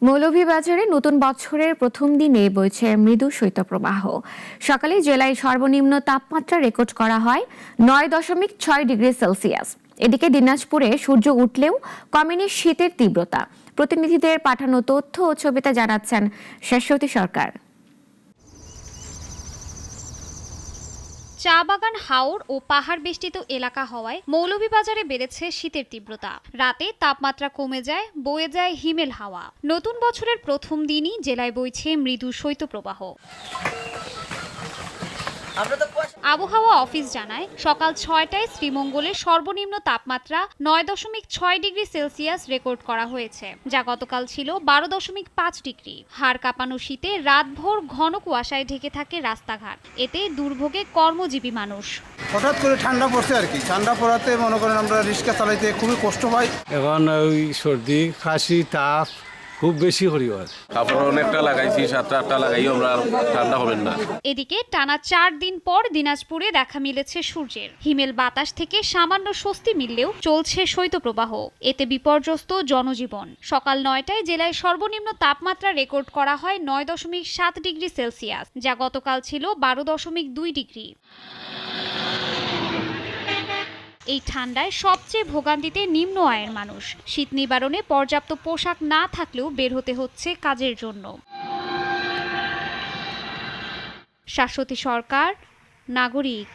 মৌলভীবাজারে নতুন বছরের প্রথম দিনে বইছে মৃদু শৈত্যপ্রবাহ। সকালে জেলায় সর্বনিম্ন তাপমাত্রা রেকর্ড করা হয় 9.6 ডিগ্রি সেলসিয়াস। এদিকে দিনাজপুরে সূর্য উঠলেও কমেনি শীতের তীব্রতা। প্রতিনিধিদের পাঠানো তথ্য ও ছবিতে জানাচ্ছেন শাশ্বতী সরকার। চা বাগান, হাওর ও পাহাড় বেষ্টিত এলাকা হওয়ায় মৌলভীবাজারে বেড়েছে শীতের তীব্রতা। রাতে তাপমাত্রা কমে যায়, বয়ে যায় হিমেল হাওয়া। নতুন বছরের প্রথম দিনই জেলায় বইছে মৃদু শৈত্যপ্রবাহ। আবহাওয়া অফিস জানায়, সকাল 6টায় শ্রীমঙ্গলের সর্বনিম্ন তাপমাত্রা 9.6 ডিগ্রি সেলসিয়াস রেকর্ড করা হয়েছে, যা গতকাল ছিল 12.5 ডিগ্রি। হাড় কাঁপানো শীতে রাতভর ঘন কুয়াশায় ঢেকে থাকে রাস্তাঘাট। এতে দুর্ভোগে কর্মজীবী মানুষ। হঠাৎ করে ঠান্ডা পড়ছে আর কি, ঠান্ডা পড়াতে মনে করেন আমরা রিক্সা চালাইতে খুবই কষ্ট পাই। এখন ওই সর্দি, কাশি, তাপ খুব বেশি করি হয়। কাপড় অনেকটা লাগাইছি, 7-8টা লাগাই আমরা ঠান্ডা হবেন না। এদিকে টানা 4 দিন পর দিনাজপুরে দেখা মিলেছে সূর্যের। হিমেল বাতাস থেকে সামান্য স্বস্তি মিললেও চলছে শৈত্যপ্রবাহ। এতে বিপর্যস্ত জনজীবন। সকাল 9টায় জেলায় সর্বনিম্ন তাপমাত্রা রেকর্ড করা হয় 9.7 ডিগ্রি সেলসিয়াস, যা গতকাল ছিল 12.2 ডিগ্রি। এই ঠান্ডায় সবচেয়ে ভোগান্তিতে নিম্ন আয়ের মানুষ। শীত নিবারণে পর্যাপ্ত পোশাক না থাকলেও বের হতে হচ্ছে কাজের জন্য। শাশ্বতী সরকার, নাগরিক।